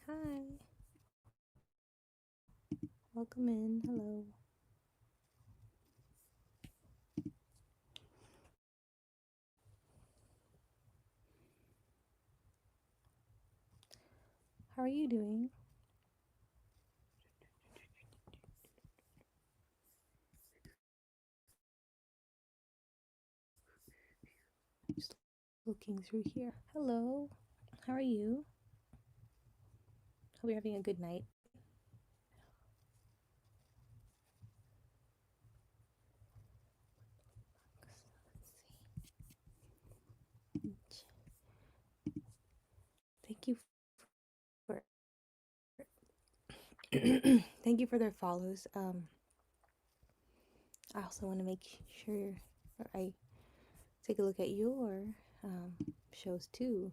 Hi, welcome in. Hello. How are you doing? Just looking through here. Hello. How are you? Hope you're having a good night. Let's see. Thank you for thank you for their follows. I also want to make sure I take a look at your shows too.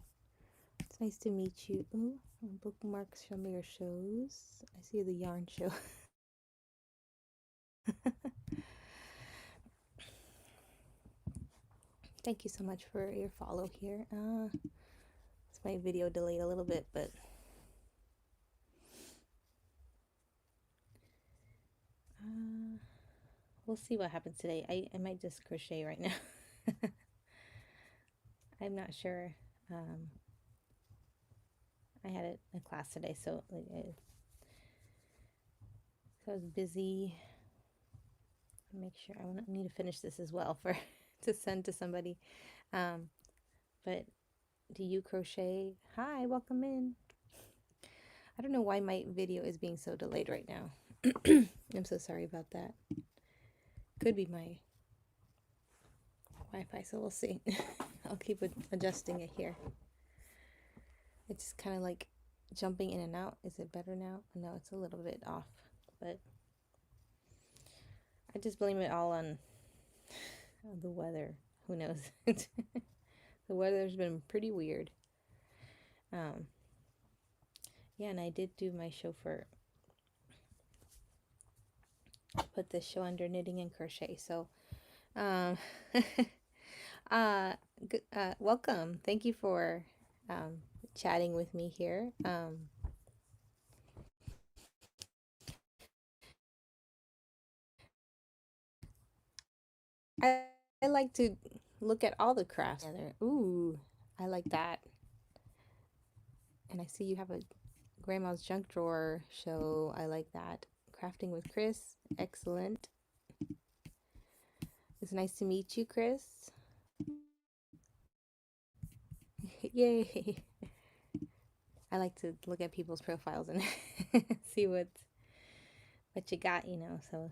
It's nice to meet you. Ooh, bookmarks from your shows. I see the yarn show. Thank you so much for your follow here. It's my video delayed a little bit, but we'll see what happens today. I might just crochet right now. I'm not sure. I had a class today, so I was busy. Make sure I need to finish this as well for to send to somebody. But do you crochet? Hi, welcome in. I don't know why my video is being so delayed right now. I'm so sorry about that. Could be my Wi-Fi, so we'll see. I'll keep adjusting it here. It's just kind of like jumping in and out. Is it better now? No, it's a little bit off, but I just blame it all on the weather. Who knows? The weather's been pretty weird. Yeah, and I did do my show for put this show under knitting and crochet. So, welcome. Thank you for chatting with me here. I like to look at all the crafts together. Ooh, I like that. And I see you have a Grandma's Junk Drawer show. I like that. Crafting with Chris. Excellent. It's nice to meet you, Chris. Yay. I like to look at people's profiles and see what you got, you know. So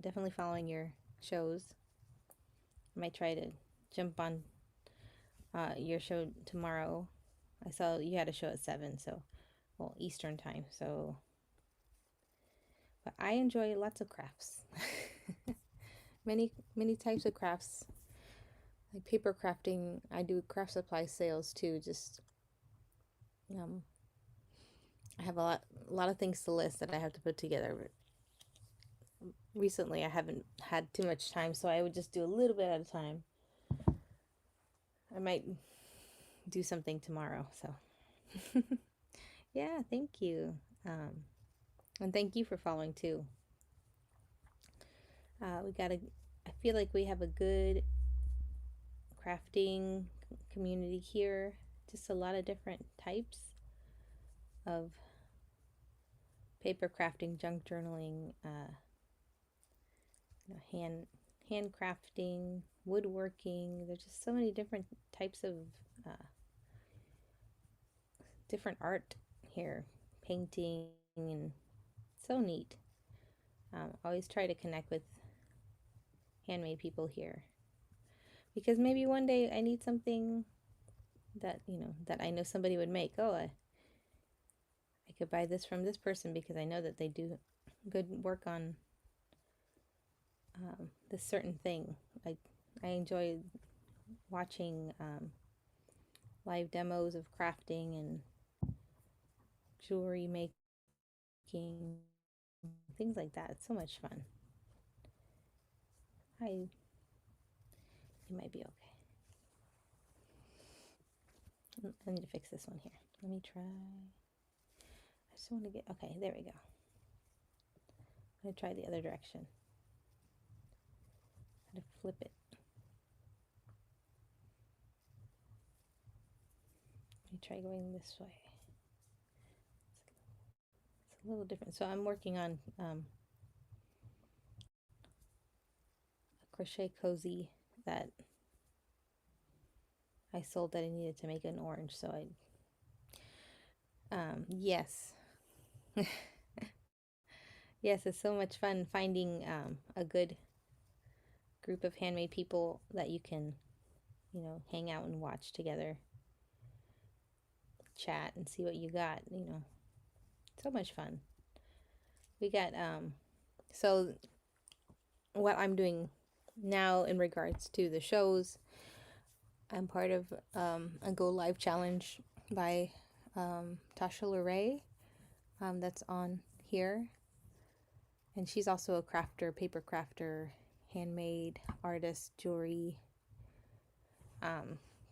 definitely following your shows. I might try to jump on your show tomorrow. I saw you had a show at 7, so well, Eastern time. So but I enjoy lots of crafts. many types of crafts. Like paper crafting, I do craft supply sales too. Just I have a lot of things to list that I have to put together. But recently, I haven't had too much time, so I would just do a little bit at a time. I might do something tomorrow. So yeah, thank you, and thank you for following too. I feel like we have a good crafting community here. Just a lot of different types of paper crafting, junk journaling, hand crafting, woodworking. There's just so many different types of different art here, painting, and so neat. Always try to connect with handmade people here because maybe one day I need something that that I know somebody would make. Oh, I could buy this from this person because I know that they do good work on this certain thing. I enjoy watching live demos of crafting and jewelry making, things like that. It's so much fun. It might be okay. I need to fix this one here. Let me try. just want to get, okay, there we go. I'm going to try the other direction. How to flip it. Let me try going this way. It's a little different. So I'm working on a crochet cozy that I sold that I needed to make an orange. So yes. Yes, it's so much fun finding a good group of handmade people that you can, hang out and watch together, chat and see what you got, so much fun. We got, so what I'm doing now in regards to the shows, I'm part of a Go Live challenge by Tasha Leray that's on here. And she's also a crafter, paper crafter, handmade artist, jewelry,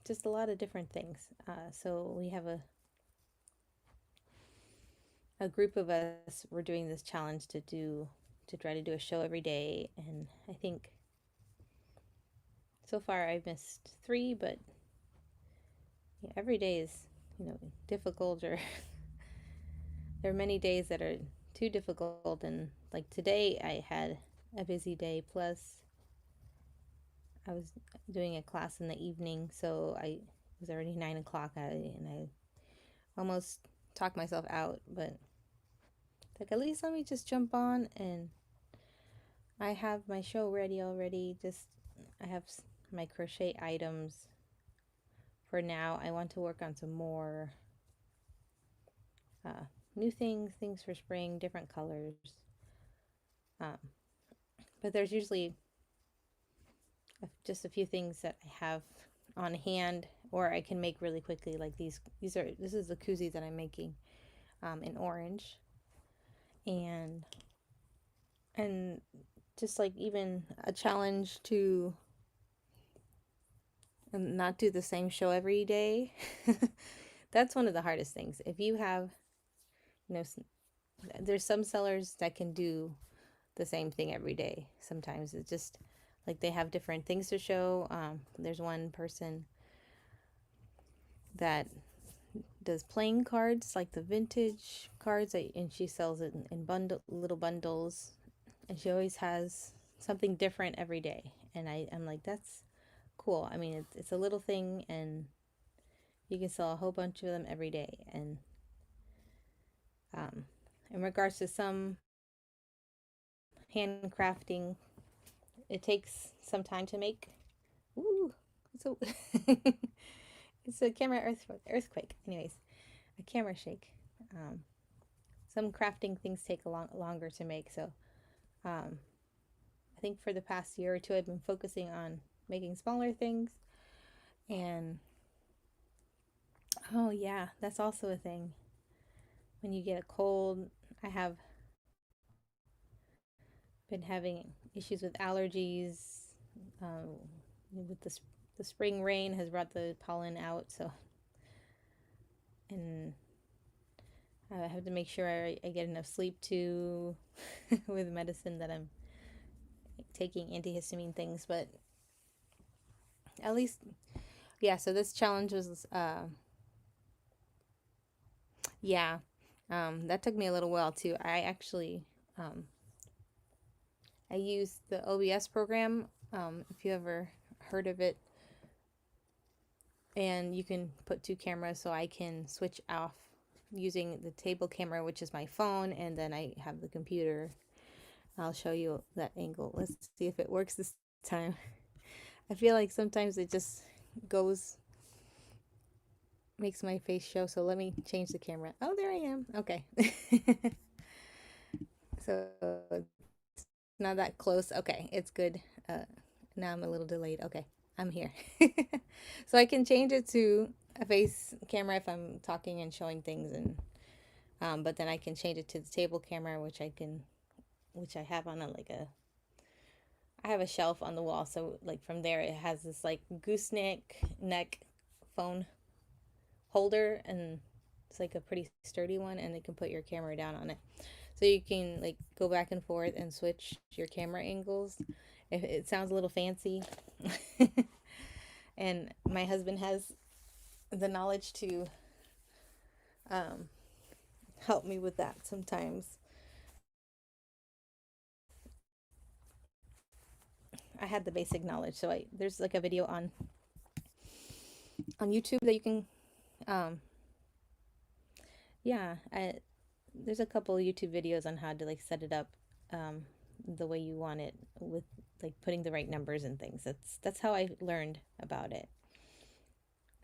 just a lot of different things. So we have a group of us. We're doing this challenge to try to do a show every day, and I think so far I've missed 3, but yeah, every day is difficult, or there are many days that are too difficult, and like today I had a busy day, plus I was doing a class in the evening, so it was already 9 o'clock, and I almost talked myself out, but like, at least let me just jump on, and I have my show ready already. I have my crochet items for now. I want to work on some more new things for spring, different colors. But there's usually just a few things that I have on hand, or I can make really quickly. Like this is the koozie that I'm making in orange, and just like even a challenge to not do the same show every day. That's one of the hardest things. If you have, there's some sellers that can do the same thing every day. Sometimes it's just like they have different things to show. There's one person that does playing cards, like the vintage cards, and she sells it in little bundles, and she always has something different every day. And I'm like, that's cool. I mean, it's a little thing, and you can sell a whole bunch of them every day. And in regards to some handcrafting, it takes some time to make. Ooh, so it's a camera earthquake. Anyways, a camera shake. Some crafting things take longer to make. So I think for the past year or two, I've been focusing on making smaller things. And oh yeah, that's also a thing. When you get a cold, I have been having issues with allergies. With the spring rain has brought the pollen out, so, and I have to make sure I get enough sleep too, with medicine that I'm taking, antihistamine things. But at least, yeah. So this challenge was, yeah, that took me a little while too. I actually, I used the OBS program. If you ever heard of it, and you can put 2 cameras, so I can switch off using the table camera, which is my phone, and then I have the computer. I'll show you that angle. Let's see if it works this time. I feel like sometimes it just makes my face show, so let me change the camera. Oh, there I am. Okay. So it's not that close. Okay, it's good. Now I'm a little delayed. Okay, I'm here. So I can change it to a face camera if I'm talking and showing things, and but then I can change it to the table camera, which I have on I have a shelf on the wall, so like from there it has this like gooseneck neck phone holder, and It's like a pretty sturdy one, and you can put your camera down on it. So you can like go back and forth and switch your camera angles. If it sounds a little fancy. And my husband has the knowledge to um, help me with that sometimes. I had the basic knowledge, so there's like a video on YouTube that you can yeah, there's a couple YouTube videos on how to like set it up um, the way you want it with like putting the right numbers and things. That's how I learned about it.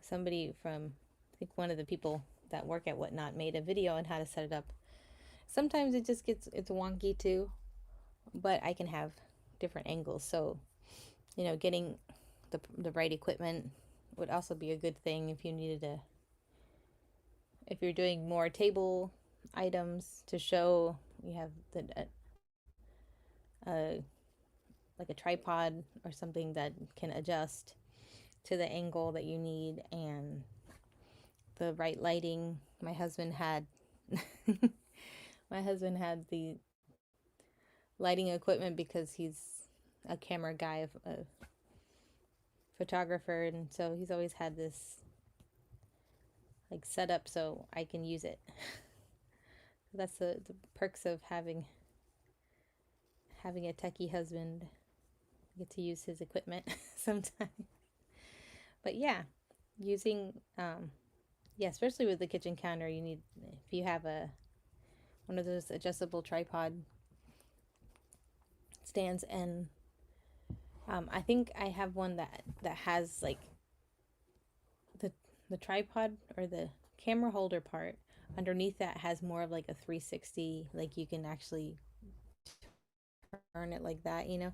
Somebody from I think one of the people that work at Whatnot made a video on how to set it up. Sometimes it just it's wonky too, but I can have different angles. So, getting the right equipment would also be a good thing if you needed to if you're doing more table items to show. You have the uh, like a tripod or something that can adjust to the angle that you need and the right lighting. My husband had my husband had the lighting equipment because he's a camera guy, a photographer, and so he's always had this like set up so I can use it. That's the perks of having a techie husband. I get to use his equipment sometimes. But yeah, using yeah, especially with the kitchen counter, you need if you have one of those adjustable tripod stands, and I think I have one that has like the the tripod or the camera holder part underneath that has more of like a 360, like you can actually turn it like that, kind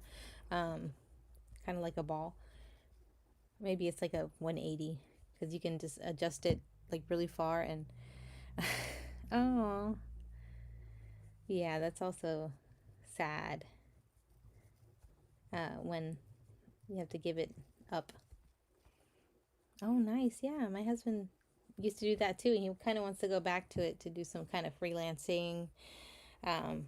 of like a ball. Maybe it's like a 180 because you can just adjust it like really far and oh yeah, that's also sad when you have to give it up. Oh, nice. Yeah, my husband used to do that too, and he kind of wants to go back to it to do some kind of freelancing. Um,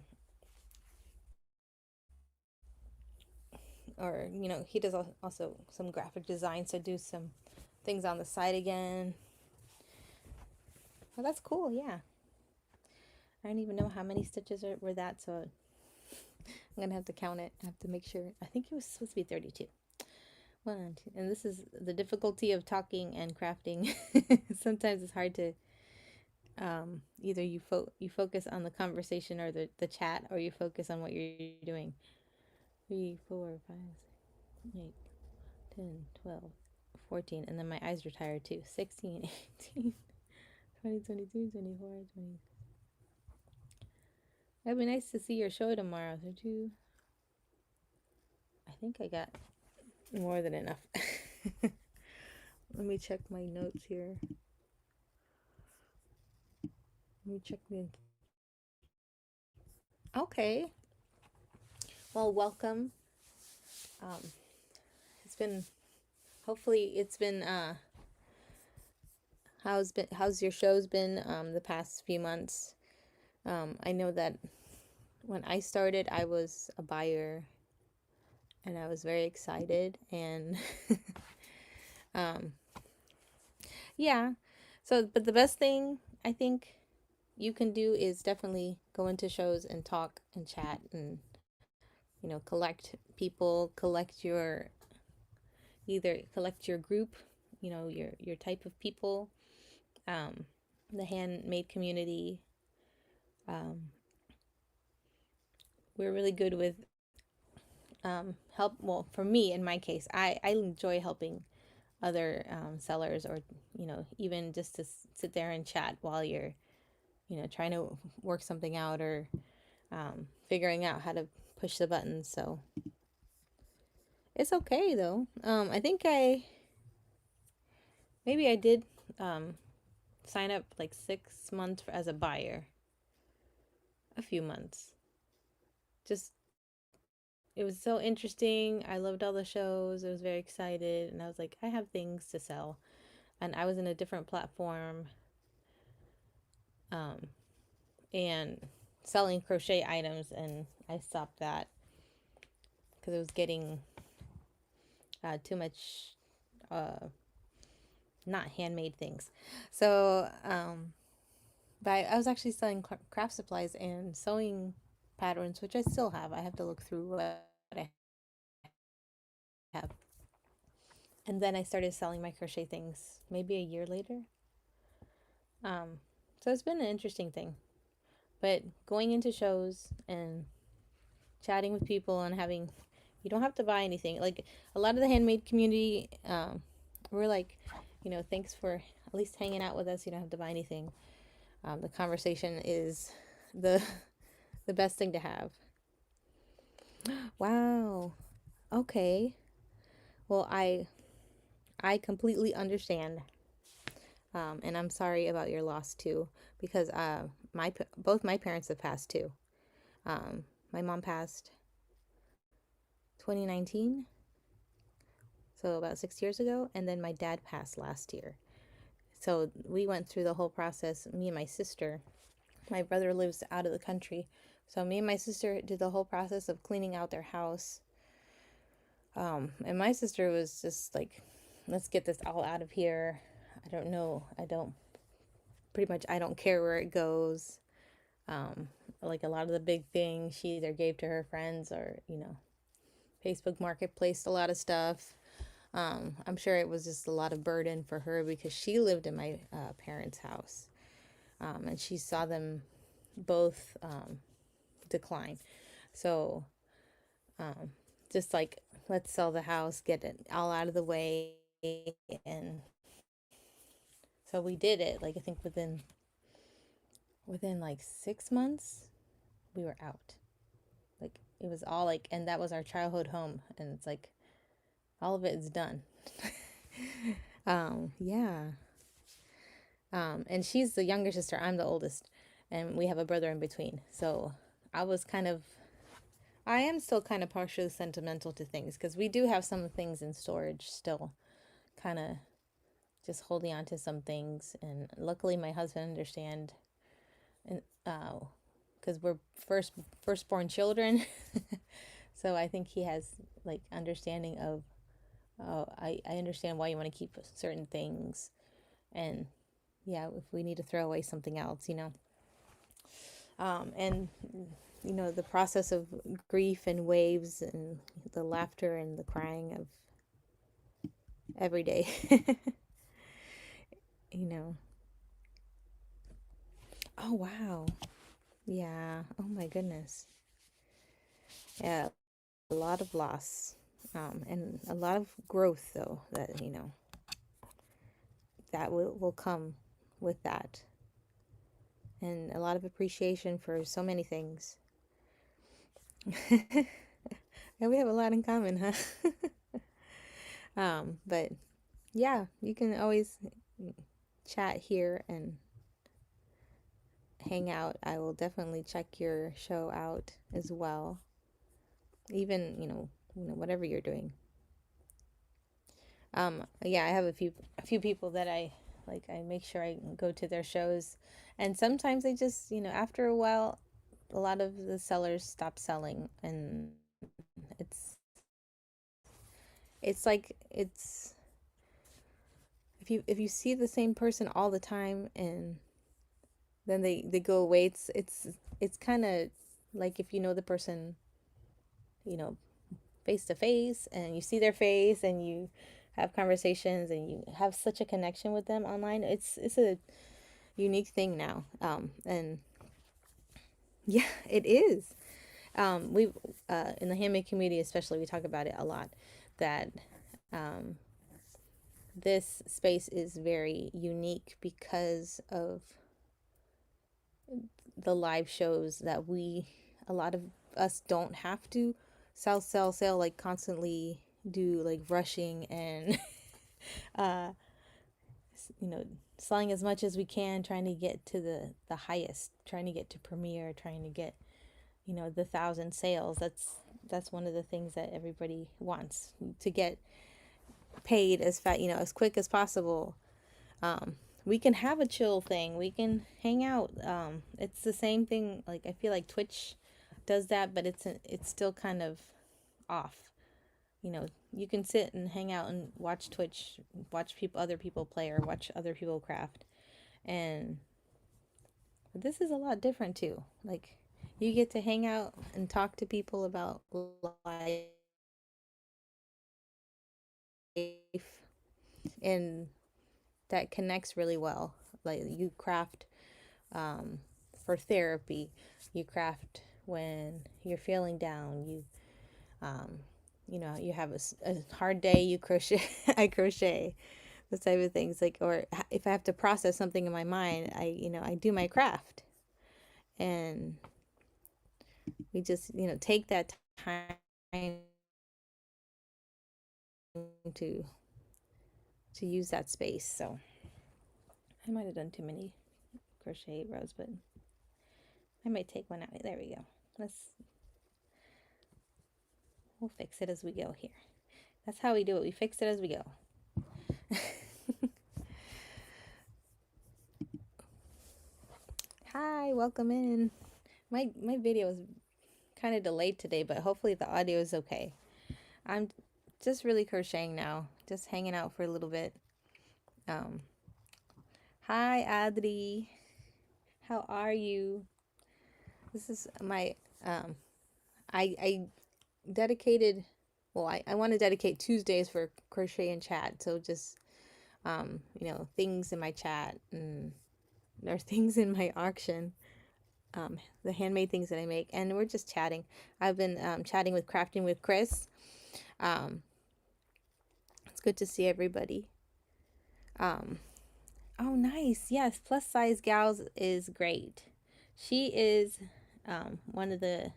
or, he does also some graphic design, so do some things on the side again. Oh, that's cool. Yeah. I don't even know how many stitches were that, so I'm going to have to count it. I have to make sure. I think it was supposed to be 32. One, two. And this is the difficulty of talking and crafting. Sometimes it's hard to either you focus on the conversation or the chat, or you focus on what you're doing. 3, 4, 5, 6, 8, 10, 12, 14, and then my eyes are tired too. 16, 18, 20, 22, 24, 20. It'd be nice to see your show tomorrow. I think I got more than enough. Let me check my notes here. Let me check the. Okay. Well, welcome. Um, it's been. Hopefully, it's been. How's your show's been? The past few months. I know that when I started, I was a buyer, and I was very excited, and yeah. So, but the best thing I think you can do is definitely go into shows and talk and chat and collect people, collect your group, your type of people, the handmade community. We're really good with help. Well, for me, in my case, I enjoy helping other sellers, or even just to sit there and chat while you're trying to work something out, or figuring out how to push the buttons. So it's okay though. I think maybe I did sign up like 6 months as a buyer, a few months. Just it was so interesting. I loved all the shows. I was very excited, and I was like, I have things to sell. And I was in a different platform. um, and selling crochet items, and I stopped that because it was getting too much not handmade things. So, but I was actually selling craft supplies and sewing patterns, which I still have. I have to look through what I have. And then I started selling my crochet things maybe a year later. So it's been an interesting thing. But going into shows and chatting with people and having, you don't have to buy anything. Like a lot of the handmade community, we're like, thanks for at least hanging out with us. You don't have to buy anything. The conversation is the the best thing to have. Wow. Okay. Well, I completely understand. And I'm sorry about your loss too, because both my parents have passed too. My mom passed 2019, so about 6 years ago, and then my dad passed last year. So we went through the whole process. Me and my sister. My brother lives out of the country, so me and my sister did the whole process of cleaning out their house. And my sister was just like, let's get this all out of here. I don't know. I don't care where it goes. Like a lot of the big things she either gave to her friends or, Facebook Marketplace, a lot of stuff. I'm sure it was just a lot of burden for her because she lived in my parents' house. And she saw them both decline. So, just like, let's sell the house, get it all out of the way. And so we did it. Like, I think within like 6 months, we were out. Like, it was all like, and that was our childhood home. And it's like, all of it is done. Yeah. And she's the younger sister. I'm the oldest. And we have a brother in between. So I am still kind of partially sentimental to things because we do have some things in storage still, kind of just holding on to some things. And luckily, my husband understand, and because we're firstborn children, so I think he has like understanding of, oh, I understand why you want to keep certain things, and yeah, if we need to throw away something else, and the process of grief and waves and the laughter and the crying of every day. you know oh wow, yeah, oh my goodness, yeah, a lot of loss, and a lot of growth though, that that will come with that, and a lot of appreciation for so many things. And we have a lot in common, huh? But yeah, you can always chat here and hang out. I will definitely check your show out as well. Even, whatever you're doing. Yeah, I have a few people that I like. I make sure I go to their shows, and sometimes they just, after a while, a lot of the sellers stop selling, and it's it's if you see the same person all the time and then they go away, it's kind of like if you know the person, you know face to face, and you see their face and you have conversations and you have such a connection with them online. It's a unique thing now, and yeah, it is. We In the handmade community especially, we talk about it a lot, that um, this space is very unique because of the live shows that a lot of us don't have to sell, like constantly do like rushing and uh you know selling as much as we can, trying to get to the highest, trying to get to premiere, trying to get the 1,000 sales. That's one of the things that everybody wants, to get paid as quick as possible. we can have a chill thing. We can hang out. It's the same thing. Like I feel like Twitch does that, but it's still kind of off. You know, you can sit and hang out and watch Twitch, watch other people play, or watch other people craft. And this is a lot different too. Like you get to hang out and talk to people about life, and that connects really well. Like you craft for therapy, you craft when you're feeling down. Um, you know, you have a hard day, you crochet. I crochet, those type of things. Like, or if I have to process something in my mind, I do my craft, and we just take that time to use that space. So I might have done too many crochet rows, but I might take one out. There we go. We'll fix it as we go here. That's how we do it. We fix it as we go. Hi, welcome in. My video is kind of delayed today, but hopefully the audio is okay. I'm just really crocheting now, just hanging out for a little bit. Hi, Adri. How are you? This is my I dedicated. Well, I want to dedicate Tuesdays for crochet and chat. So just things in my chat, and there are things in my auction. The handmade things that I make, and we're just chatting. I've been chatting with Crafting with Chris. It's good to see everybody. Oh, nice. Yes, Plus Size Gals is great. She is one of the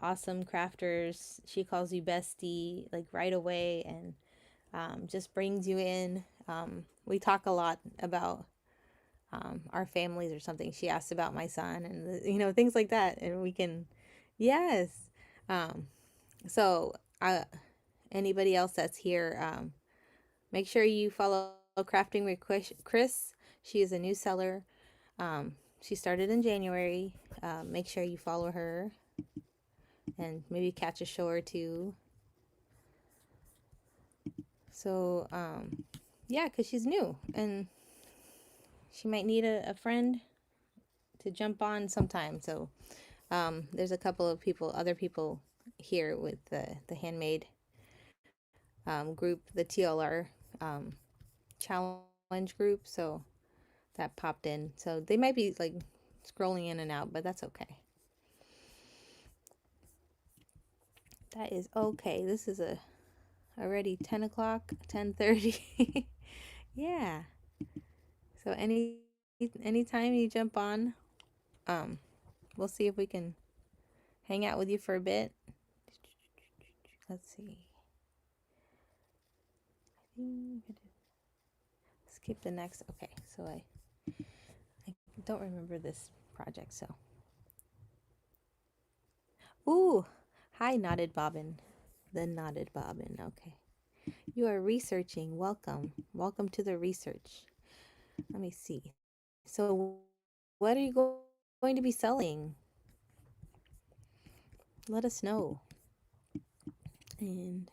awesome crafters. She calls you bestie like right away, and just brings you in. We talk a lot about our families or something. She asked about my son, and things like that, and we can, yes. So anybody else that's here, make sure you follow Crafting with Chris. She is a new seller. She started in January. Make sure you follow her and maybe catch a show or two. So yeah, because she's new and she might need a friend to jump on sometime. So there's a couple of other people here with the handmade group, the TLR challenge group. So that popped in. So they might be like scrolling in and out, but that's okay. That is okay. This is already 10 o'clock, 10:30. Yeah. So anytime you jump on, we'll see if we can hang out with you for a bit. Let's see. Skip the next. Okay, so I don't remember this project, so. Ooh, hi, Knotted Bobbin. The Knotted Bobbin, okay. You are researching. Welcome. Welcome to the research. Let me see. So, what are you going to be selling? Let us know. And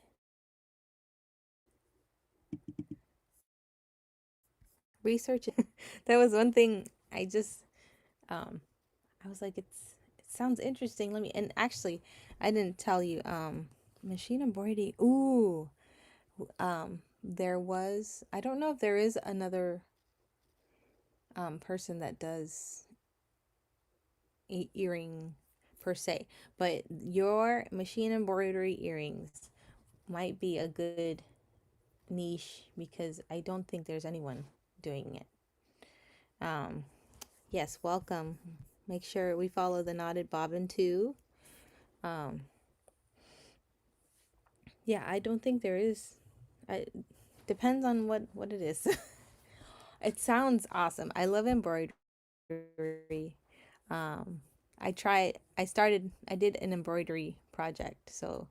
research. That was one thing I just, I was like, it sounds interesting. And actually, I didn't tell you, machine embroidery. Ooh, there was, I don't know if there is another person that does earring per se, but your machine embroidery earrings might be a good niche because I don't think there's anyone doing it. Yes, welcome. Make sure we follow the Knotted Bobbin too. Yeah, I don't think there is. Depends on what it is. It sounds awesome. I love embroidery. I did an embroidery project, so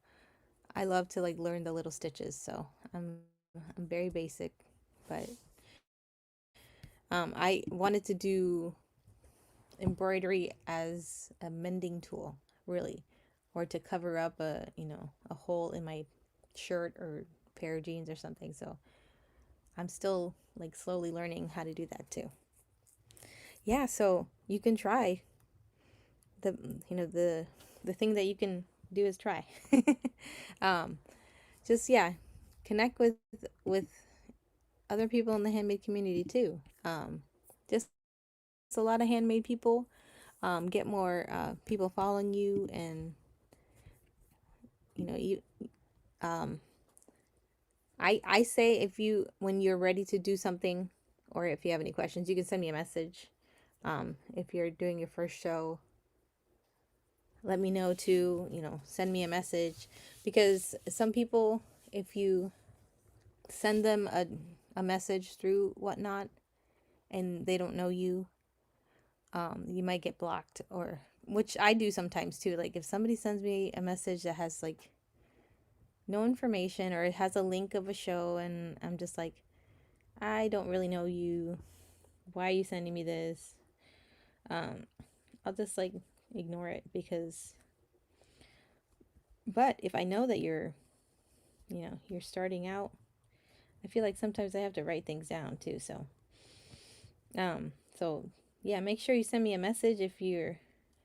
I love to like learn the little stitches. So I'm very basic, but I wanted to do embroidery as a mending tool, really, or to cover up a hole in my shirt or pair of jeans or something. So I'm still like slowly learning how to do that too. Yeah, so you can try the the thing that you can do is try. um, just yeah, connect with other people in the handmade community too. Just a lot of handmade people. Get more people following you, and you. Um, I say if you when you're ready to do something, or if you have any questions, you can send me a message. If you're doing your first show, let me know too. Send me a message, because some people, if you send them a message through whatnot and they don't know you, you might get blocked, or which I do sometimes too. Like if somebody sends me a message that has like no information, or it has a link of a show, and I'm just like, I don't really know you. Why are you sending me this? Um, I'll just like ignore it, because but if I know that you're starting out, I feel like sometimes I have to write things down too. So yeah, make sure you send me a message if you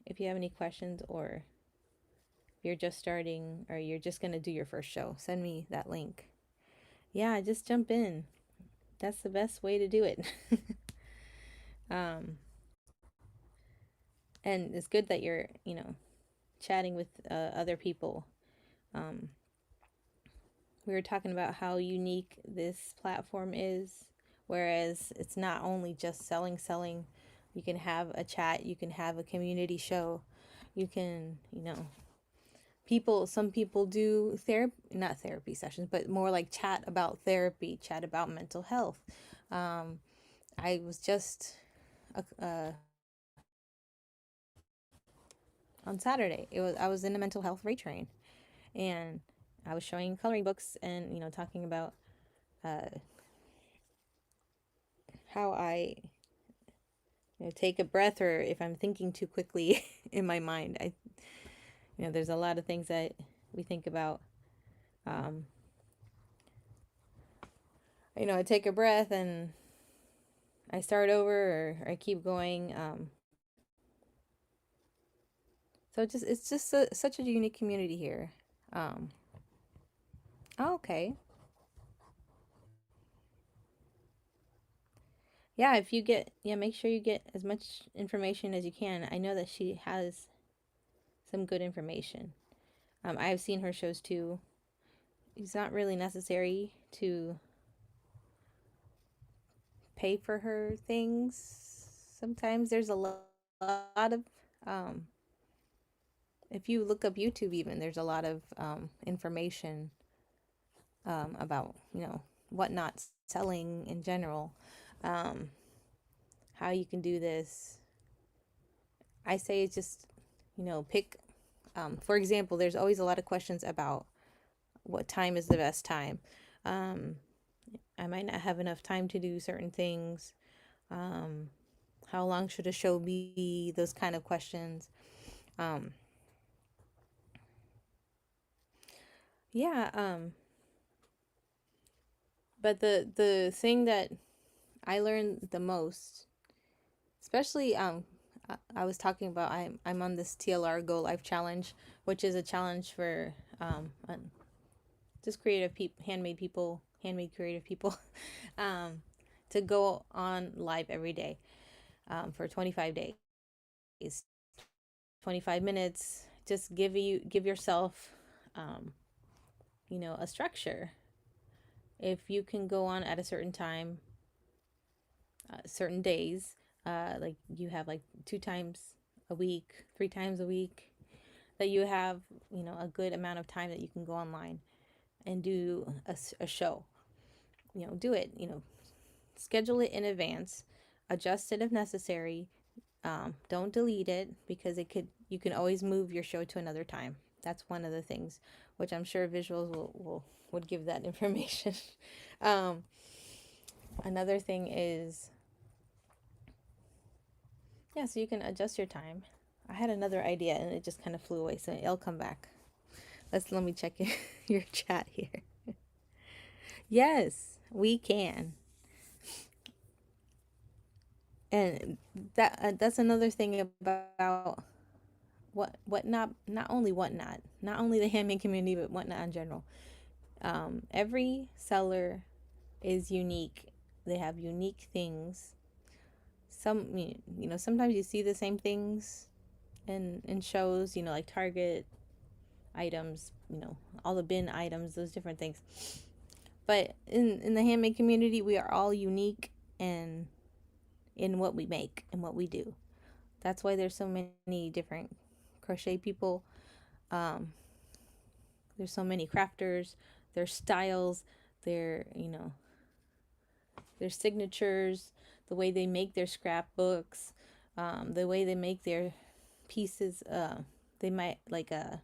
have any questions, or if you're just starting, or you're just going to do your first show. Send me that link. Yeah, just jump in. That's the best way to do it. um and it's good that you're, chatting with other people. um we were talking about how unique this platform is, whereas it's not only just selling. You can have a chat, you can have a community show, you can, some people do therapy, not therapy sessions, but more like chat about therapy, chat about mental health. I was just on Saturday, I was in a mental health rate train, and I was showing coloring books, and talking about uh, how I take a breath, or if I'm thinking too quickly in my mind. There's a lot of things that we think about. Um, I take a breath and I start over, or I keep going. So it's just such a unique community here. Um, oh, okay. Yeah, make sure you get as much information as you can. I know that she has some good information. I have seen her shows too. It's not really necessary to pay for her things. Sometimes there's a lot of, um, if you look up YouTube, even there's a lot of information about what not selling in general, um, how you can do this. I say it's just pick. For example, there's always a lot of questions about what time is the best time. Um, I might not have enough time to do certain things. Um, how long should a show be? Those kind of questions. Um, yeah. But the thing that I learned the most, especially I was talking about, I'm on this TLR Go Life Challenge, which is a challenge for just handmade creative people, um, to go on live every day, for 25 days, 25 minutes. Just give yourself, um, a structure. If you can go on at a certain time, certain days, like you have like 2 times a week, 3 times a week, that you have, a good amount of time that you can go online and do a show. Do it, schedule it in advance, adjust it if necessary. Don't delete it, because you can always move your show to another time. That's one of the things, which I'm sure visuals would give that information. um, Another thing is, Yeah, so you can adjust your time. I had another idea and it just kind of flew away, so it'll come back. Let me check your chat here. Yes, we can. And that's another thing about not only whatnot, not only the handmade community, but whatnot in general. Every seller is unique. They have unique things. Sometimes you see the same things in shows, like Target items, all the bin items, those different things. But in the handmade community, we are all unique in what we make and what we do. That's why there's so many different crochet people. Um, there's so many crafters, their styles, their their signatures, the way they make their scrapbooks, the way they make their pieces. They might like a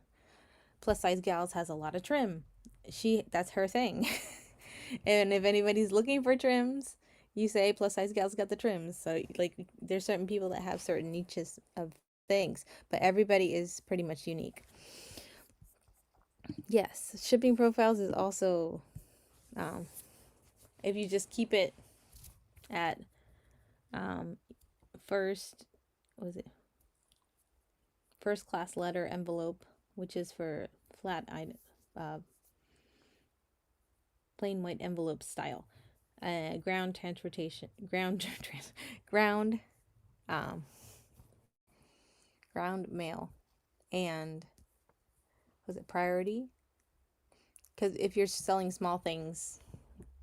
plus size gals has a lot of trim. That's her thing. And if anybody's looking for trims, you say plus size gals got the trims. So like there's certain people that have certain niches of things, but everybody is pretty much unique. Yes, shipping profiles is also if you just keep it at first was it first class letter envelope, which is for flat item, plain white envelope style, ground transportation, ground, um, ground mail, and was it priority? Because if you're selling small things,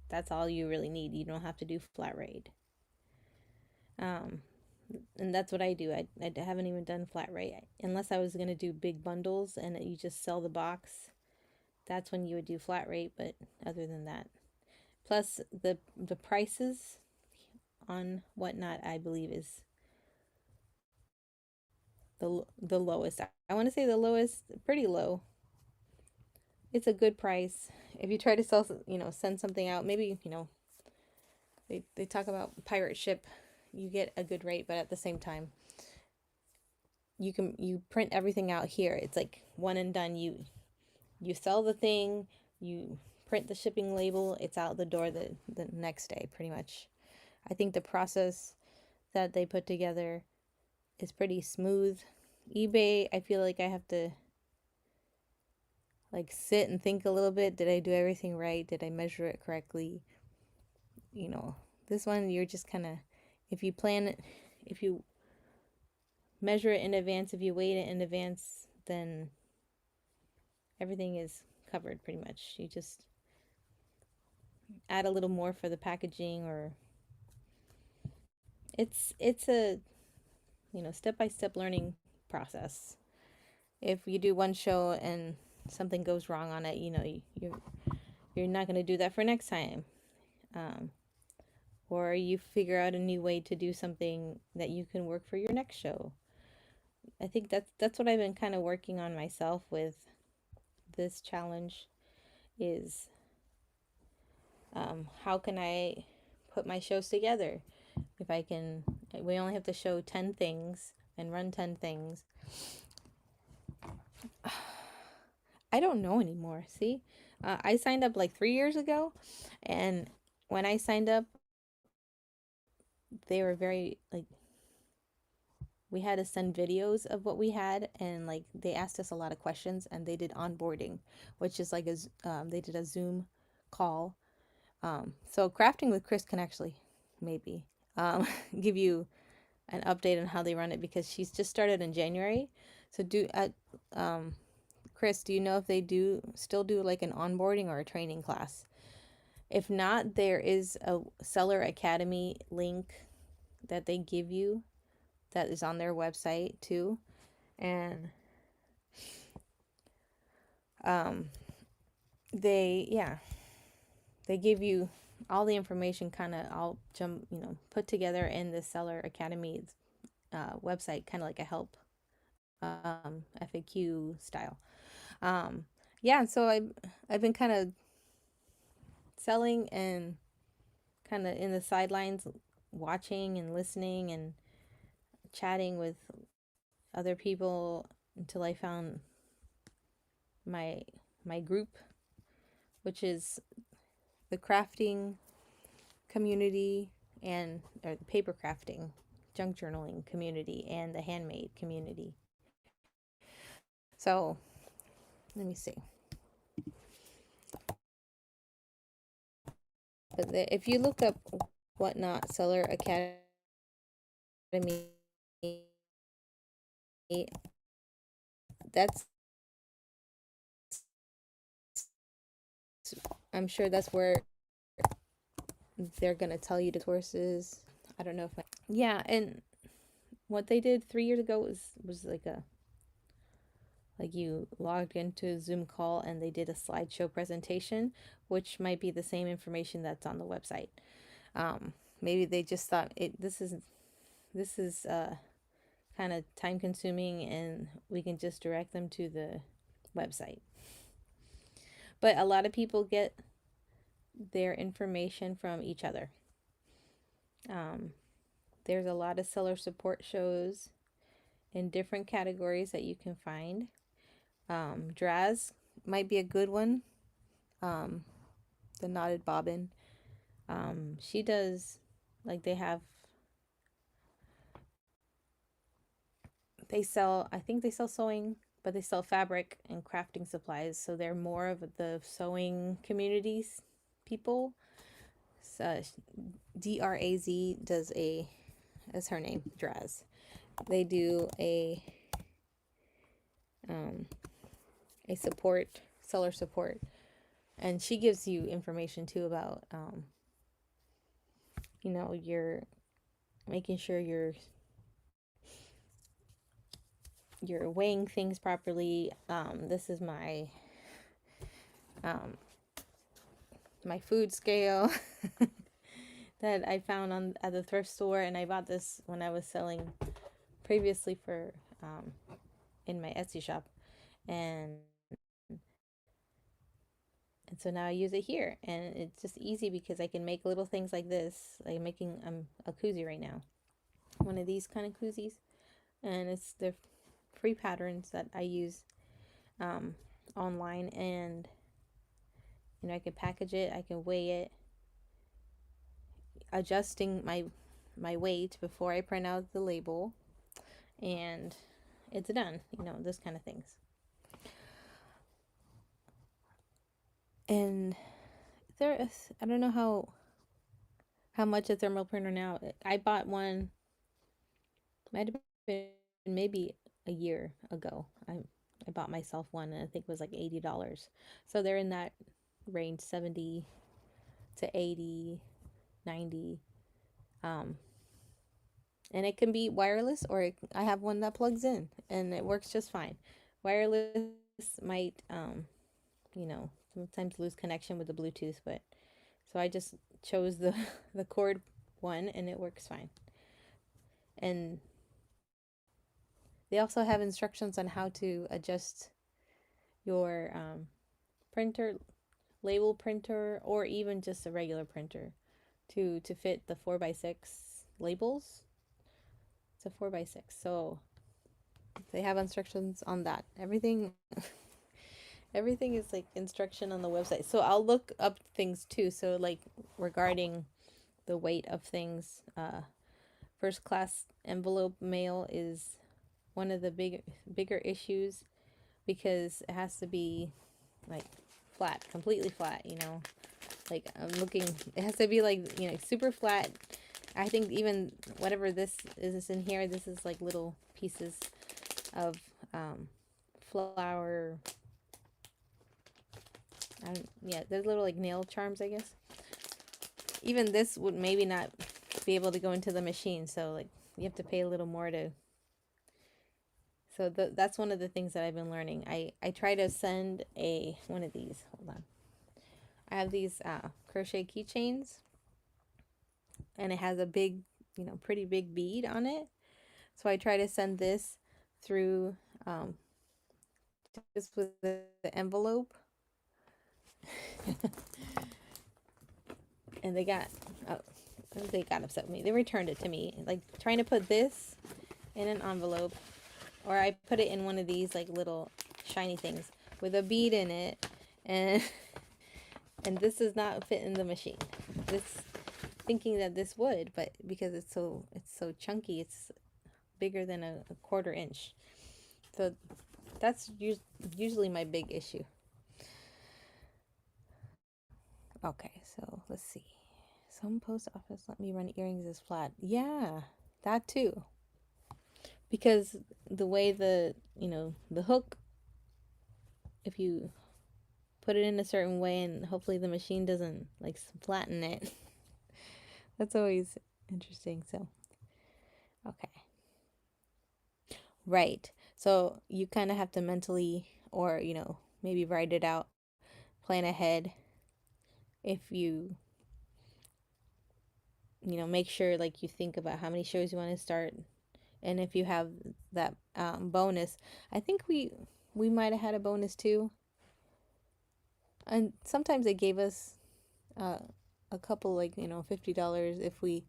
that's all you really need. You don't have to do flat rate. And that's what I do. I haven't even done flat rate unless I was gonna do big bundles and you just sell the box. That's when you would do flat rate. But other than that, plus the prices on whatnot, I believe is the lowest. I want to say the lowest, pretty low. It's a good price. If you try to sell, send something out, maybe, they talk about pirate ship, you get a good rate, but at the same time, you print everything out here. It's like one and done. You sell the thing, you print the shipping label, it's out the door the next day, pretty much. I think the process that they put together is pretty smooth. eBay, I feel like I have to like sit and think a little bit. Did I do everything right? Did I measure it correctly? This one you're just kind of, if you plan it, if you measure it in advance, if you weigh it in advance, then everything is covered pretty much. You just add a little more for the packaging, or it's a step-by-step learning process. If you do one show and something goes wrong on it, you're not going to do that for next time. Or you figure out a new way to do something that you can work for your next show. I think that's what I've been kind of working on myself with this challenge is how can I put my shows together? If I can, we only have to show 10 things and run 10 things. I don't know anymore. See, I signed up like 3 years ago, and when I signed up, they were very like, we had to send videos of what we had, and like they asked us a lot of questions, and they did onboarding, which is like they did a Zoom call. So crafting with Chris can actually maybe give you an update on how they run it, because she's just started in January. So Chris, do you know if they still do like an onboarding or a training class? If not, there is a Seller Academy link that they give you that is on their website too. And they give you all the information kind of all put together in the Seller Academy's website, kind of like a help FAQ style. So I've been kind of selling and kind of in the sidelines, watching and listening and chatting with other people until I found my group, which is the crafting community or the paper crafting, junk journaling community, and the handmade community. So let me see. But if you look up Whatnot Seller Academy, that's, I'm sure that's where they're gonna tell you the sources. I don't know if yeah, and what they did 3 years ago was like you logged into a Zoom call and they did a slideshow presentation, which might be the same information that's on the website. Maybe they just thought this is kind of time consuming and we can just direct them to the website. But a lot of people get their information from each other. There's a lot of seller support shows in different categories that you can find. Draz might be a good one. The Knotted Bobbin. She does, like, I think they sell sewing, but they sell fabric and crafting supplies. So they're more of the sewing communities people. So Draz does that's her name, Draz. They do a seller support, and she gives you information too about you're making sure you're weighing things properly. This is my my food scale that I found at the thrift store, and I bought this when I was selling previously for in my Etsy shop, and so now I use it here, and it's just easy because I can make little things like this. Like making a koozie right now, one of these kind of koozies, and they're free patterns that I use online, and I can package it, I can weigh it, adjusting my weight before I print out the label, and it's done. Those kind of things. And I don't know how much a thermal printer now. I bought one, might have been maybe a year ago. I bought myself one, and I think it was like $80. So they're in that range, 70 to 80, 90. And it can be wireless, or I have one that plugs in and it works just fine. Wireless might sometimes lose connection with the Bluetooth, but so I just chose the cord one, and it works fine. And they also have instructions on how to adjust your printer, label printer, or even just a regular printer to fit the 4x6 labels. It's a 4x6, so they have instructions on that. Everything is like instruction on the website. So I'll look up things too. So like regarding the weight of things, first class envelope mail is one of the bigger issues, because it has to be like flat, completely flat, like I'm looking, it has to be like, super flat. I think even whatever this is in here, this is like little pieces of flour. There's little like nail charms, I guess. Even this would maybe not be able to go into the machine, so like you have to pay a little more to. So that's one of the things that I've been learning. I try to send one of these. Hold on. I have these crochet keychains, and it has a big, pretty big bead on it. So I try to send this through just with the envelope. And they got upset with me. They returned it to me. Like trying to put this in an envelope, or I put it in one of these like little shiny things with a bead in it, and and this does not fit in the machine. This, thinking that this would, but because it's so chunky, it's bigger than a quarter inch. So that's usually my big issue. Okay, so let's see. Some post office let me run earrings as flat. Yeah, that too. Because the way the hook, if you put it in a certain way and hopefully the machine doesn't like flatten it. That's always interesting. So, okay. Right. So you kind of have to mentally, or, maybe write it out, plan ahead. If make sure like you think about how many shows you want to start. And if you have that bonus, I think we might have had a bonus too. And sometimes they gave us uh, a couple, like, $50 if we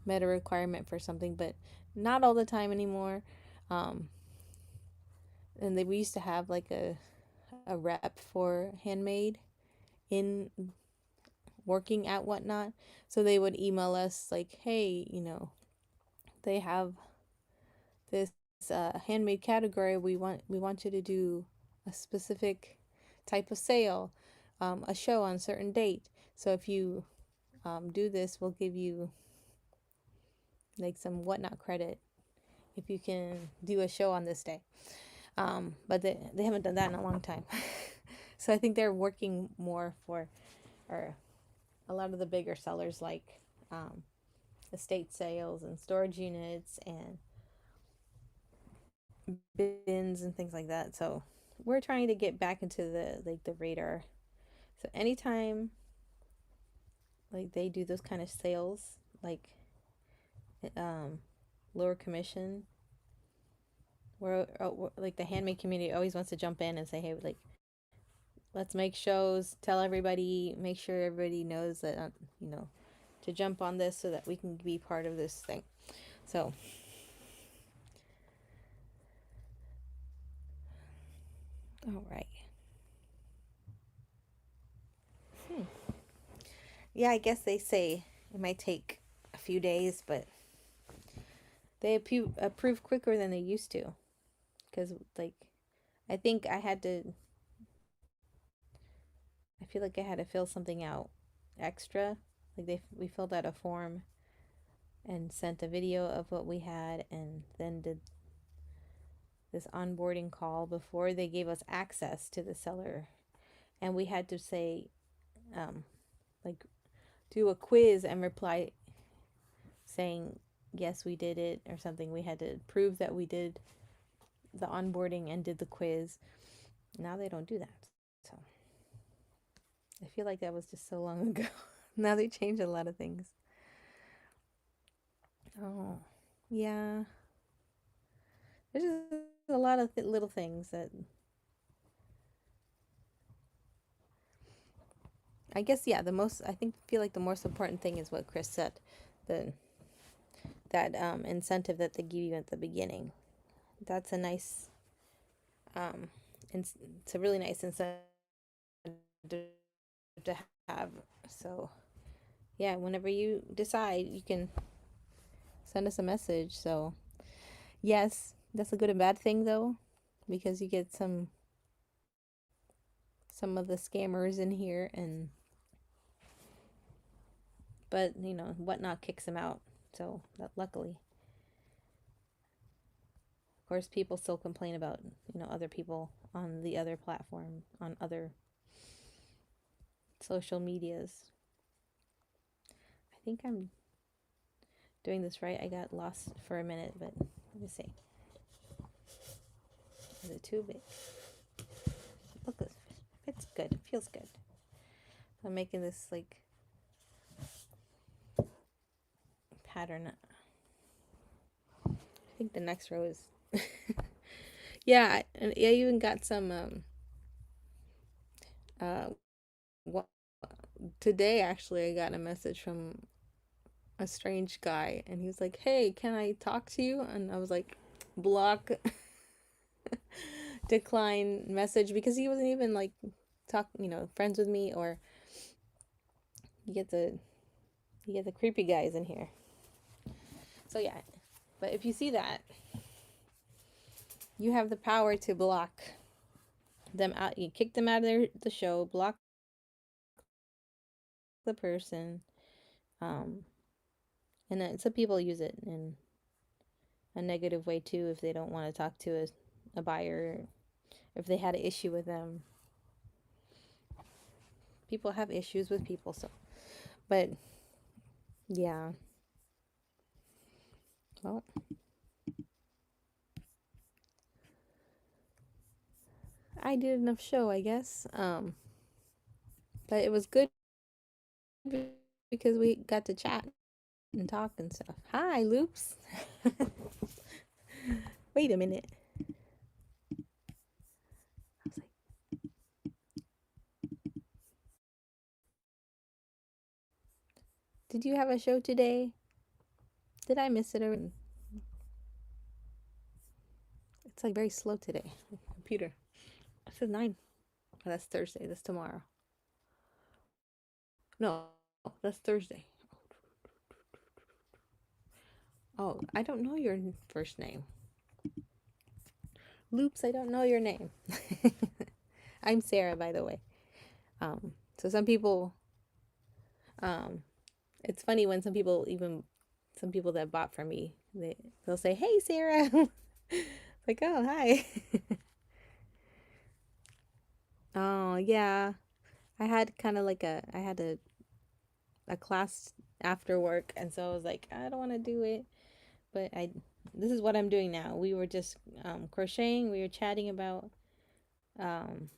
met a requirement for something, but not all the time anymore. Um, and we used to have like a rep for handmade in working at Whatnot. So they would email us like, hey, they have this handmade category. We want you to do a specific type of sale, a show on a certain date. So if you do this, we'll give you like some Whatnot credit if you can do a show on this day. But they haven't done that in a long time. So I think they're working more for, or a lot of the bigger sellers, like estate sales and storage units and bins and things like that. So we're trying to get back into the radar. So anytime like they do those kind of sales, like lower commission, where like the handmade community always wants to jump in and say, hey, like, let's make shows, tell everybody, make sure everybody knows that to jump on this so that we can be part of this thing. So all right. Yeah, I guess they say it might take a few days, but they approve quicker than they used to. Because, like, I think I feel like I had to fill something out extra. Like, we filled out a form and sent a video of what we had, and then did this onboarding call before they gave us access to the seller. And we had to say, like, do a quiz and reply saying, yes, we did it, or something. We had to prove that we did the onboarding and did the quiz. Now they don't do that. So I feel like that was just so long ago. Now they changed a lot of things. Oh, yeah. There's just a lot of little things that I guess, yeah, feel like the most important thing is what Chris said, the that incentive that they give you at the beginning. That's a nice it's a really nice incentive to have. So yeah, whenever you decide, you can send us a message. So yes, that's a good and bad thing though, because you get some of the scammers in here, but Whatnot kicks them out. So luckily, of course, people still complain about other people on the other platform, on other social medias. I think I'm doing this right. I got lost for a minute, but let me see. Is it too big? Look, it fits good. It feels good. I'm making this like pattern. I think the next row is yeah, and I even got some what today actually I got a message from a strange guy, and he was like, hey, can I talk to you? And I was like, block, decline message because he wasn't even like friends with me. Or you get the creepy guys in here. So yeah, but if you see that, you have the power to block them out. You kick them out of the show, block the person. Um, and then some people use it in a negative way too if they don't want to talk to a buyer, if they had an issue with them. People have issues with people, so. But yeah, well, I did enough show, I guess. But it was good because we got to chat and talk and stuff. Hi, Loops. Wait a minute. I was like, did you have a show today? Did I miss it? Or it's like very slow today. Computer. It says 9. Oh, that's Thursday. That's tomorrow. No, that's Thursday. Oh, I don't know your first name. Loops, I don't know your name. I'm Sarah, by the way. So some people, um, it's funny when some people that bought from me, they'll say, "Hey, Sarah." Like, oh, hi. Oh, yeah. I had kind of like I had a class after work, and so I was like, I don't want to do it, but this is what I'm doing now. We were just crocheting. We were chatting about um,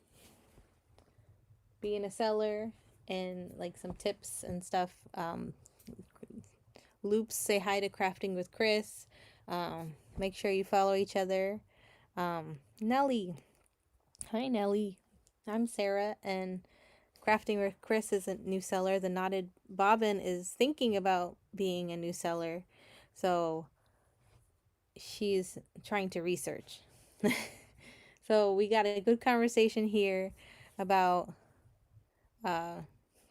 being a seller and like some tips and stuff. Loops, say hi to Crafting with Chris. Make sure you follow each other. Nellie. Hi, Nellie. I'm Sarah, and Crafting with Chris is a new seller. The Knotted Bobbin is thinking about being a new seller. So she's trying to research. So we got a good conversation here about uh,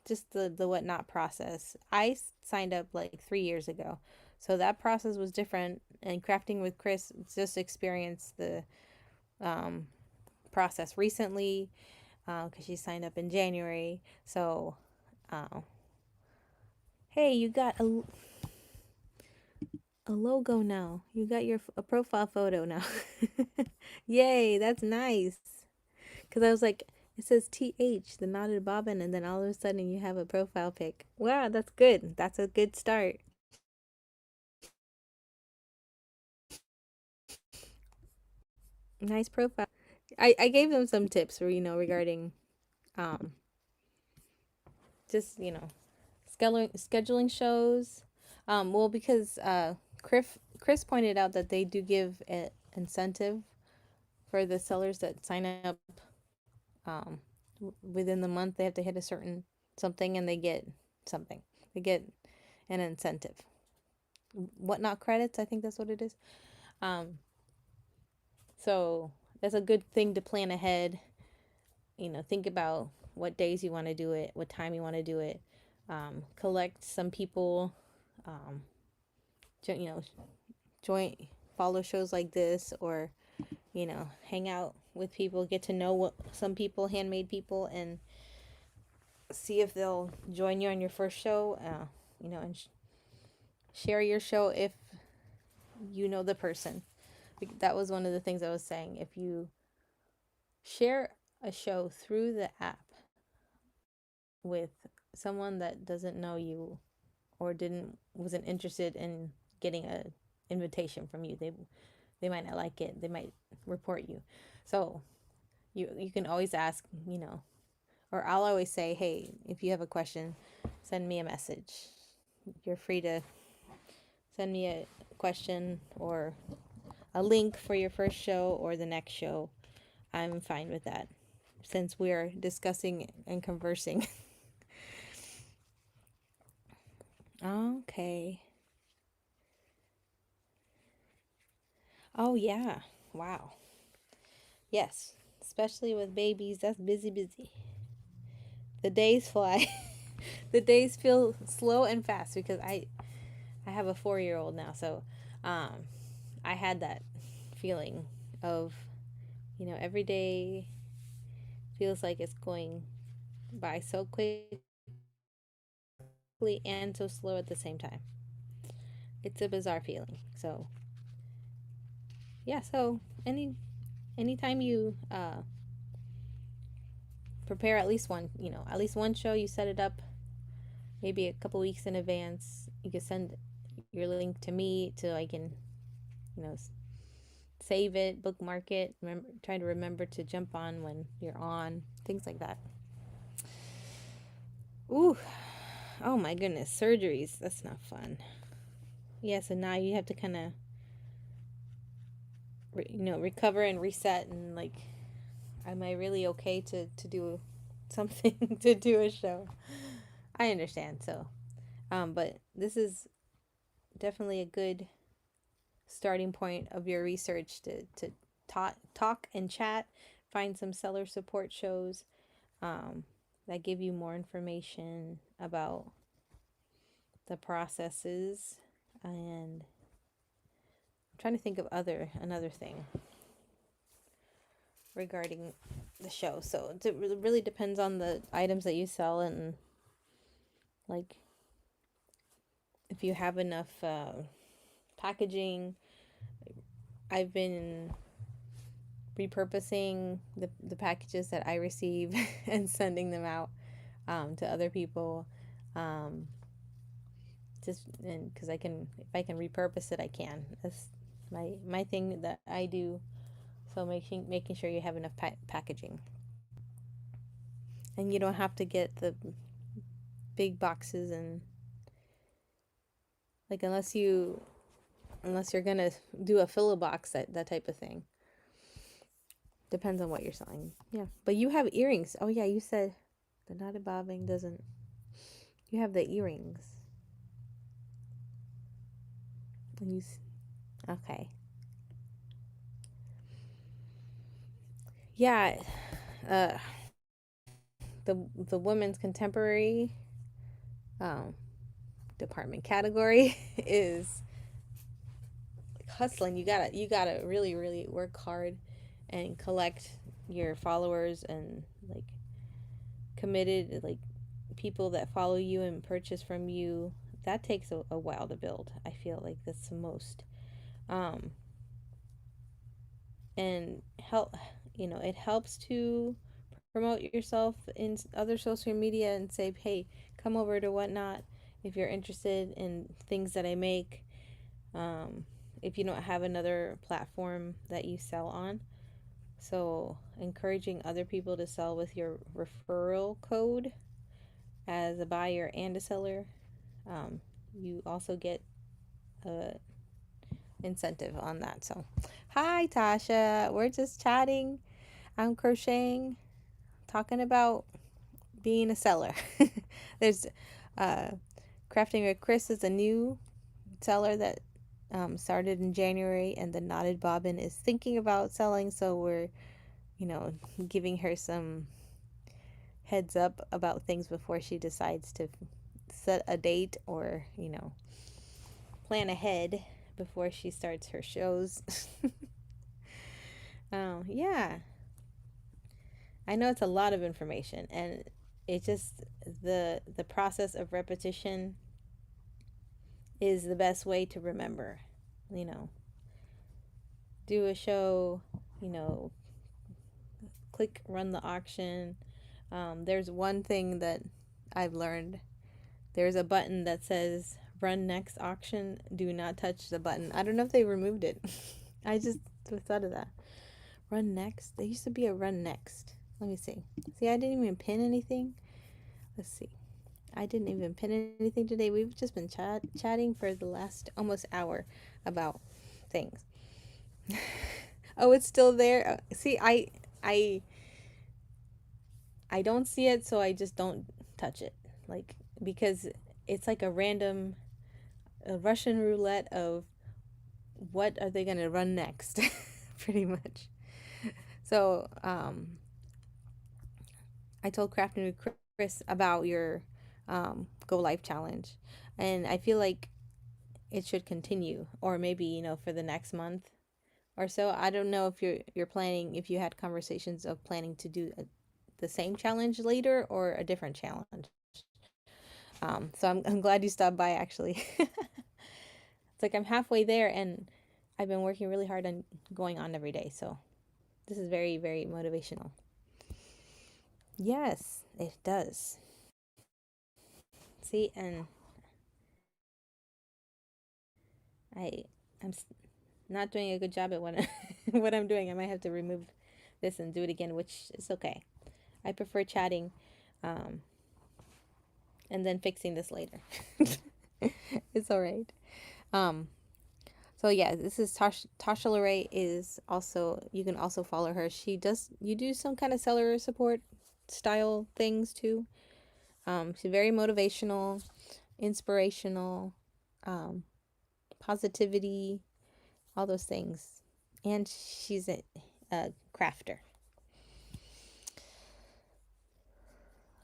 just the whatnot process. I signed up like 3 years ago, so that process was different. And Crafting with Chris just experienced the um, process recently because she signed up in January. So, hey, you got a logo now. You got a profile photo now. Yay, that's nice. Because I was like, it says TH, the Knotted Bobbin, and then all of a sudden you have a profile pic. Wow, that's good. That's a good start. Nice profile. I gave them some tips for, regarding um just, scheduling shows. Well, because Chris pointed out that they do give an incentive for the sellers that sign up um within the month. They have to hit a certain something and they get something. They get an incentive. Whatnot credits, I think that's what it is. Um so that's a good thing to plan ahead. Think about what days you want to do it, what time you want to do it. Collect some people, um, you know, join, follow shows like this, or hang out with people, get to know what some people, handmade people, and see if they'll join you on your first show. And share your show if you know the person. That was one of the things I was saying. If you share a show through the app with someone that doesn't know you or wasn't interested in getting a invitation from you, they might not like it. They might report you. So you can always ask, or I'll always say, hey, if you have a question, send me a message. You're free to send me a question or a link for your first show or the next show. I'm fine with that since we are discussing and conversing. Okay. Oh, yeah. Wow. Yes. Especially with babies, that's busy, busy. The days fly. The days feel slow and fast because I have a 4-year old now, so um, I had that feeling of, every day feels like it's going by so quickly and so slow at the same time. It's a bizarre feeling. So yeah, so anytime you prepare at least one show, you set it up maybe a couple weeks in advance. You can send your link to me so I can, you know, save it, bookmark it, try to remember to jump on when you're on, things like that. Ooh, oh my goodness, surgeries. That's not fun. Yeah, so now you have to kind of, recover and reset and like, am I really okay to do something, to do a show? I understand. So, but this is definitely a good starting point of your research to talk and chat, find some seller support shows that give you more information about the processes. And I'm trying to think of another thing regarding the show. So it really depends on the items that you sell, and like if you have enough packaging. I've been repurposing the packages that I receive and sending them out to other people. Um, just and because if I can repurpose it, I can. That's my thing that I do. So making sure you have enough packaging, and you don't have to get the big boxes, and like unless you're gonna do a fill a box, that type of thing. Depends on what you're selling. Yeah, but you have earrings. Oh yeah, you said the knotted bobbing doesn't. You have the earrings. You okay? Yeah, uh, the women's contemporary um, department category is hustling. You gotta really really work hard and collect your followers and like committed like people that follow you and purchase from you. That takes a while to build. I feel like that's the most. Um, and it helps to promote yourself in other social media and say, hey, come over to Whatnot if you're interested in things that I make. um, if you don't have another platform that you sell on, so encouraging other people to sell with your referral code as a buyer and a seller. You also get a incentive on that. So hi Tasha, we're just chatting. I'm crocheting, talking about being a seller. There's uh, Crafting with Chris is a new seller that started in January, and the knotted bobbin is thinking about selling. So we're, giving her some heads up about things before she decides to set a date or, plan ahead before she starts her shows. Oh, yeah. I know it's a lot of information, and it just the process of repetition is the best way to remember. You know, do a show, you know, click run the auction. There's one thing that I've learned. There's a button that says run next auction. Do not touch the button. I don't know if they removed it. I just thought of that. Run next. There used to be a run next. Let me see. See, I didn't even pin anything. Let's see. I didn't even pin anything today. We've just been chatting for the last almost hour about things. Oh, it's still there. See, I I don't see it, so I just don't touch it. Like because it's like a random a Russian roulette of what are they gonna run next, pretty much. So I told Crafting with Chris about your Go Life challenge, and I feel like it should continue, or maybe for the next month or so. I don't know if you're planning, if you had conversations of planning to do the same challenge later or a different challenge. So I'm glad you stopped by actually. It's like I'm halfway there, and I've been working really hard on going on every day. So this is very, very motivational. Yes, it does. See, and I I'm not doing a good job at what what I'm doing. I might have to remove this and do it again, which is okay. I prefer chatting, um, and then fixing this later. It's all right. Um, so yeah, this is Tasha Lorraine. Is also, you can also follow her. She does, you do some kind of seller support style things too. She's very motivational, inspirational, um, positivity, all those things, and she's a crafter.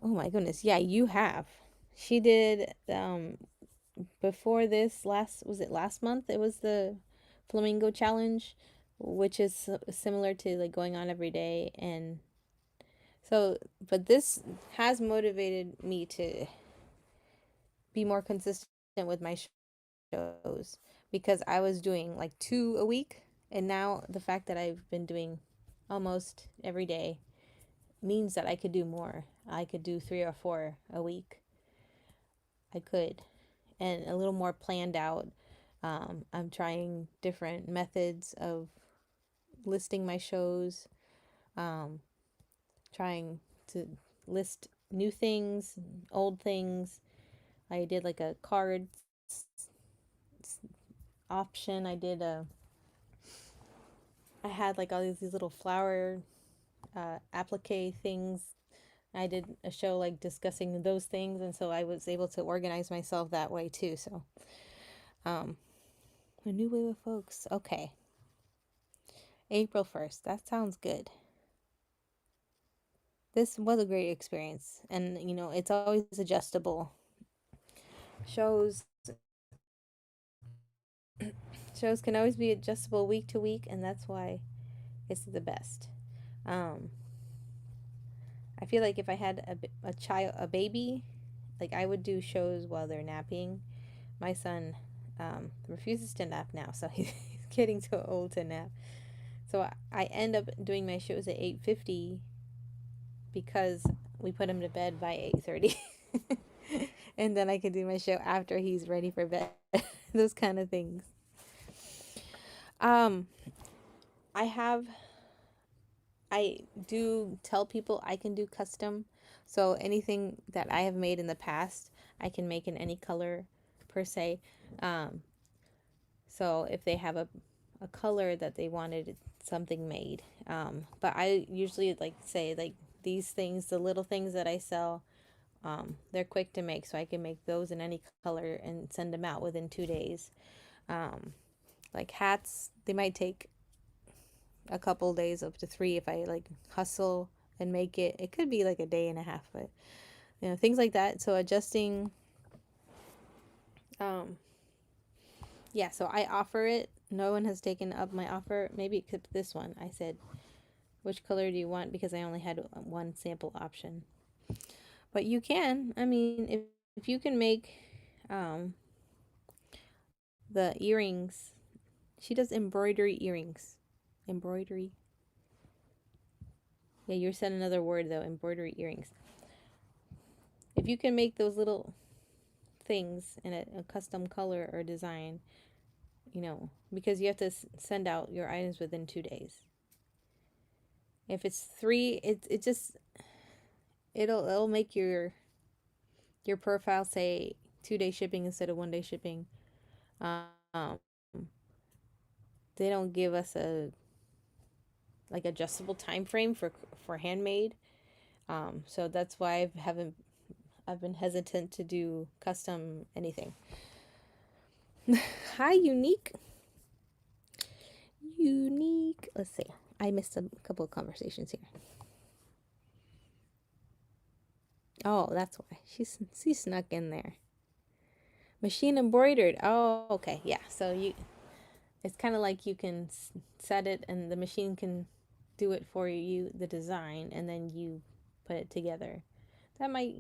Oh my goodness, yeah, you have. She did before this, last, was it last month? It was the flamingo challenge, which is similar to like going on every day. And so, but this has motivated me to be more consistent with my shows, because I was doing like 2 a week, and now the fact that I've been doing almost every day means that I could do more. I could do 3 or 4 a week. I could, and a little more planned out. I'm trying different methods of listing my shows, um, trying to list new things, old things. I did like a card option. I had like all these little flower applique things. I did a show like discussing those things, and so I was able to organize myself that way too. So, um, a new wave of folks. Okay, April 1st. That sounds good. This was a great experience, and it's always adjustable. Shows shows can always be adjustable week to week, and that's why it's the best. Um, I feel like if I had a child, a baby, like I would do shows while they're napping. My son refuses to nap now, so he's getting too old to nap. So I end up doing my shows at 8:50 because we put him to bed by 8:30. And then I can do my show after he's ready for bed. Those kind of things. Um I have I do tell people I can do custom. So anything that I have made in the past, I can make in any color per se. Um so if they have a color that they wanted something made. But I usually like say like these things, the little things that I sell, they're quick to make, so I can make those in any color and send them out within 2 days. Like hats, they might take a couple days, up to 3 if I like hustle and make it. It could be like a day and a half, but things like that. So adjusting, um, yeah. So I offer it. No one has taken up my offer. Maybe except this one. I said, which color do you want? Because I only had one sample option. But you can. I mean, if you can make um, the earrings, she does embroidery earrings. Embroidery. Yeah, you said another word though. Embroidery earrings. If you can make those little things in a custom color or design, because you have to send out your items within 2 days. If it's 3, it just it'll make your profile say 2-day shipping instead of 1-day shipping. Um, they don't give us a like adjustable time frame for handmade. So that's why I've been hesitant to do custom anything. Hi, Unique. unique. Let's see. I missed a couple of conversations here. Oh, that's why. She snuck in there. Machine embroidered. Oh, okay. Yeah. So it's kind of like you can set it and the machine can do it for you, the design, and then you put it together. That might,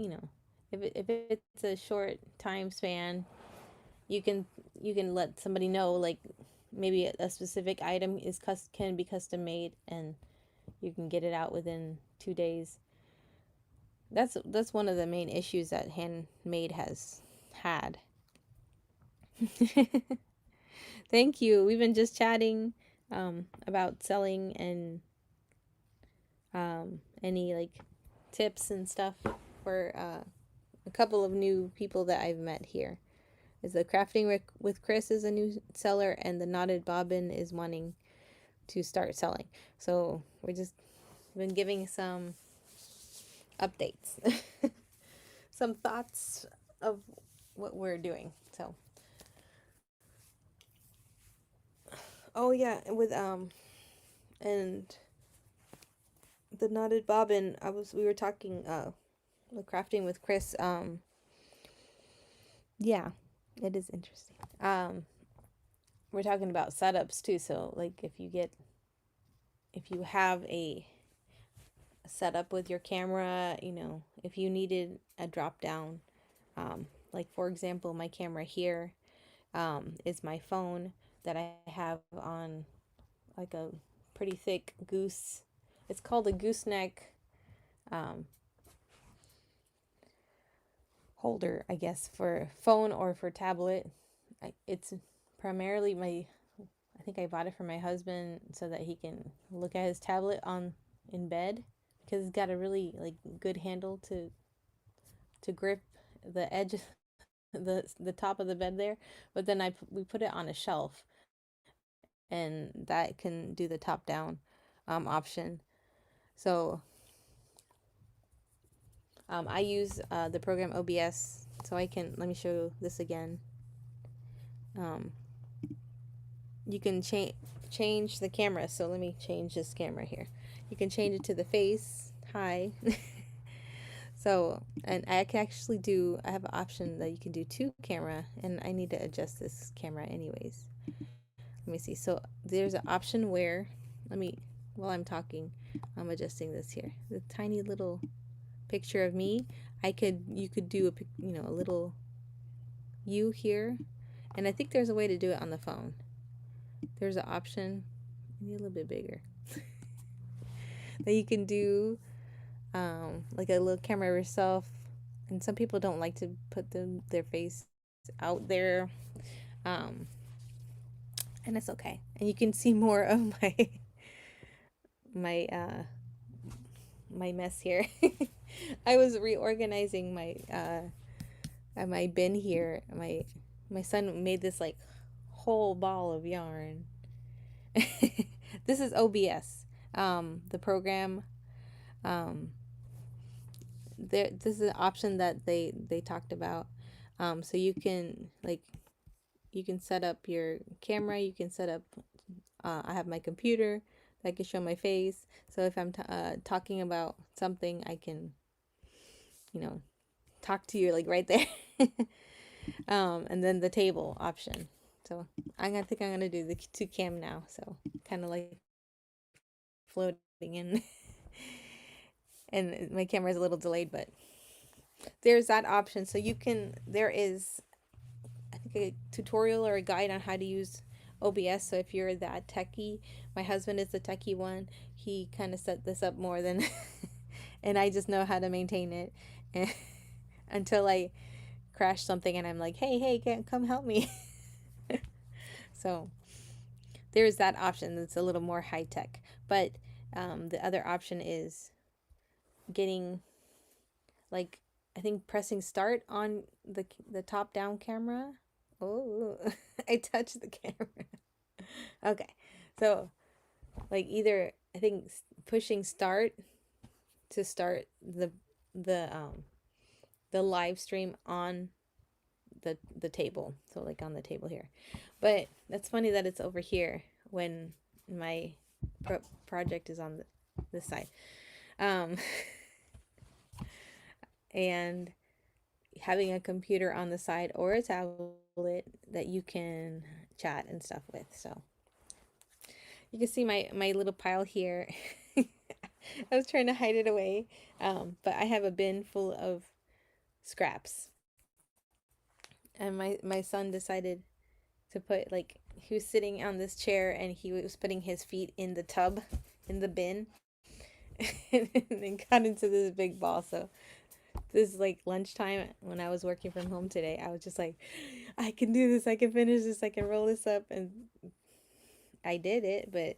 if it's a short time span, you can let somebody know, like maybe a specific item can be custom made and you can get it out within 2 days. That's one of the main issues that handmade has had. Thank you. We've been just chatting about selling and any like tips and stuff for a couple of new people that I've met here. Is the Crafting with Chris is a new seller, and the Knotted Bobbin is wanting to start selling. So we're just been giving some updates, some thoughts of what we're doing. So, oh yeah, with and the Knotted Bobbin, we were talking the Crafting with Chris. Yeah, it is interesting. We're talking about setups too. So like if you have a setup with your camera, if you needed a drop down, like for example, my camera here is my phone that I have on like a pretty thick goose. It's called a gooseneck holder, I guess, for phone or for tablet. It's primarily I think I bought it for my husband so that he can look at his tablet in bed, because it's got a really like good handle to grip the edge, the top of the bed there. But then we put it on a shelf, and that can do the top down option. So I use the program OBS, so let me show you this again. You can change the camera. So let me change this camera here. You can change it to the face. Hi. So, and I have an option that you can do 2 camera, and I need to adjust this camera anyways. Let me see. So there's an option where, while I'm talking, I'm adjusting this here. The tiny little picture of me. You could do a little you here, and I think there's a way to do it on the phone. There's an option, maybe a little bit bigger, that you can do like a little camera yourself. And some people don't like to put their face out there, and it's okay. And you can see more of my mess here. I was reorganizing my bin here. My son made this like whole ball of yarn. This is OBS, the program. This is an option that they talked about. So you can set up your camera. You can set up. I have my computer that can show my face. So if I'm talking about something, I can, talk to you like right there. And then the table option. So I think I'm gonna do the 2 cam now. So kind of like floating in. And my camera is a little delayed, but there's that option. So there is, I think, a tutorial or a guide on how to use OBS. So if you're that techie, my husband is the techie one. He kind of set this up more than, and I just know how to maintain it. And until I crash something and I'm like, hey, come help me. So there's that option that's a little more high tech. But the other option is getting, like, I think pressing start on the top down camera. Oh, I touched the camera. Okay, so like either I think pushing start to start the live stream on the table. So like on the table here. But that's funny that it's over here when my project is on this side. Um, and having a computer on the side or a tablet that you can chat and stuff with. So you can see my little pile here. I was trying to hide it away, but I have a bin full of scraps. And my son decided to put, like, he was sitting on this chair and he was putting his feet in the tub, in the bin, and then got into this big ball. So this is like lunchtime when I was working from home today. I was just like, I can do this, I can finish this, I can roll this up. And I did it, but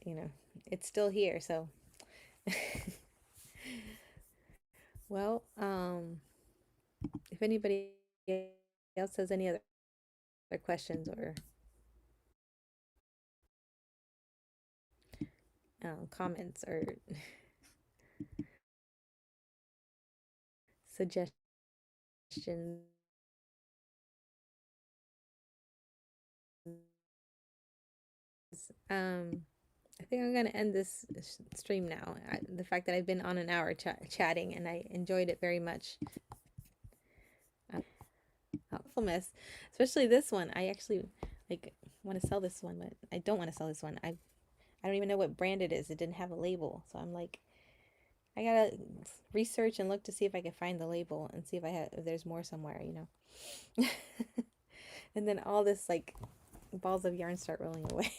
it's still here. So well, if anybody else has any other questions or comments or suggestions, I think I'm gonna end this stream now. The fact that I've been on an hour chatting and I enjoyed it very much. Awful mess, especially this one. I actually want to sell this one, but I don't want to sell this one. I don't even know what brand it is. It didn't have a label, so I'm like, I gotta research and look to see if I can find the label and see if there's more somewhere, And then all this balls of yarn start rolling away.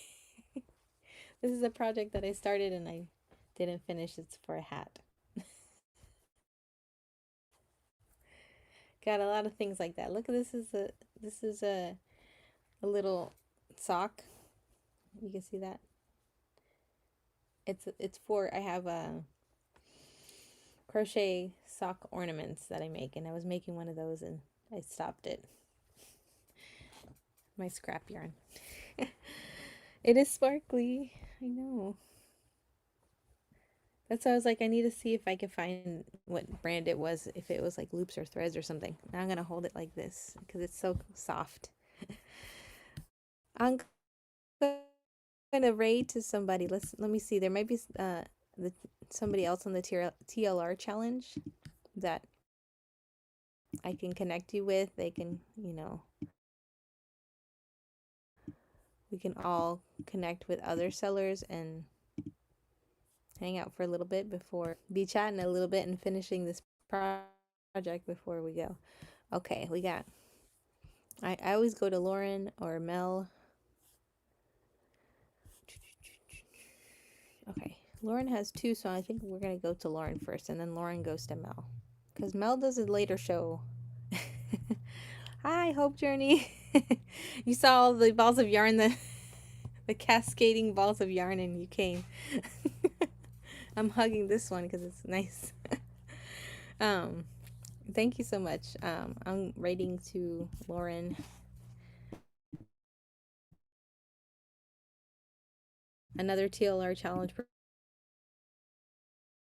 This is a project that I started and I didn't finish. It's for a hat. Got a lot of things like that. Look, this is a little sock. You can see that. It's for, I have a crochet sock ornaments that I make, and I was making one of those and I stopped it. My scrap yarn. It is sparkly. I know. That's why I was like, I need to see if I can find what brand it was, if it was like loops or threads or something. Now I'm going to hold it like this because it's so soft. I'm going to raid to somebody. Let me see. There might be somebody else on the TLR challenge that I can connect you with. They can, we can all connect with other sellers and hang out for a little bit before be chatting a little bit and finishing this project before we go. Okay, we got, I always go to Lauren or Mel. Okay, Lauren has two, so I think we're gonna go to Lauren first, and then Lauren goes to Mel, because Mel does a later show. Hi, Hope Journey. You saw all the balls of yarn, the cascading balls of yarn, and you came. I'm hugging this one because it's nice. Thank you so much. I'm writing to Lauren. Another TLR challenge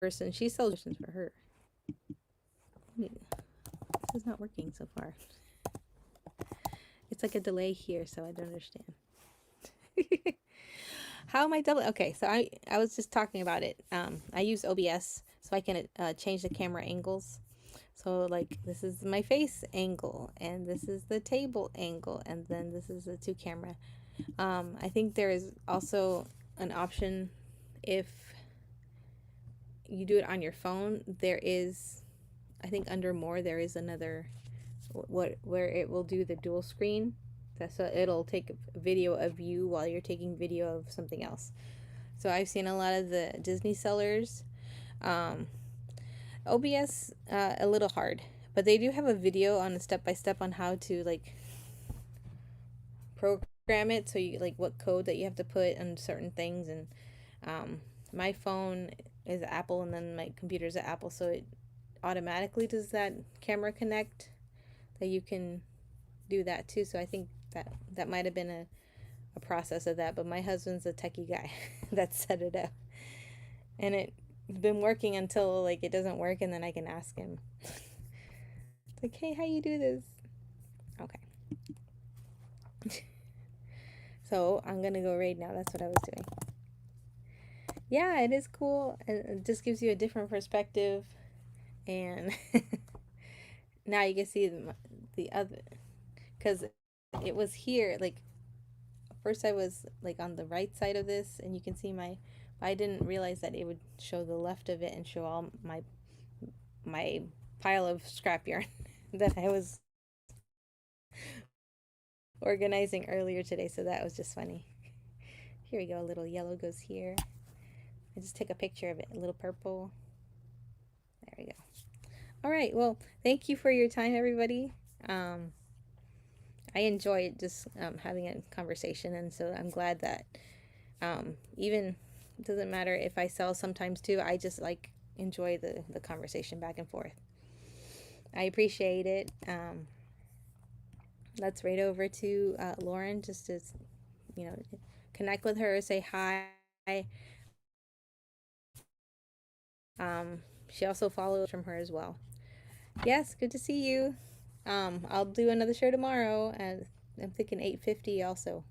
person. She sells questions for her. This is not working so far. It's like a delay here, so I don't understand. How am I doubling? Okay, so I was just talking about it. I use OBS so I can change the camera angles. So like this is my face angle, and this is the table angle, and then this is the two camera. I think there is also an option if you do it on your phone. There is, I think under more, there is another where it will do the dual screen. So it'll take a video of you while you're taking video of something else. So I've seen a lot of the Disney sellers. OBS a little hard, but they do have a video on a step-by-step on how to like program it, so you like what code that you have to put on certain things. And my phone is Apple, and then my computer is Apple, so it automatically does that camera connect, that you can do that too. So I think that might have been a process of that, but my husband's a techie guy that set it up, and it's been working until like it doesn't work, and then I can ask him. It's like, hey, how you do this? Okay. So I'm gonna go raid now. That's what I was doing. Yeah, it is cool. It just gives you a different perspective. And now you can see the other, because it was here. Like, first I was like on the right side of this, and you can see I didn't realize that it would show the left of it and show all my pile of scrap yarn that I was organizing earlier today. So that was just funny. Here we go. A little yellow goes here. I just took a picture of it. A little purple. There we go. All right. Well, thank you for your time, everybody. Um, I enjoyed just having a conversation, and so I'm glad that even it doesn't matter if I sell sometimes too. I just like enjoy the conversation back and forth. I appreciate it. Let's right over to Lauren just to connect with her, say hi. She also follows from her as well. Yes, good to see you. I'll do another show tomorrow, and I'm thinking 8:50 also.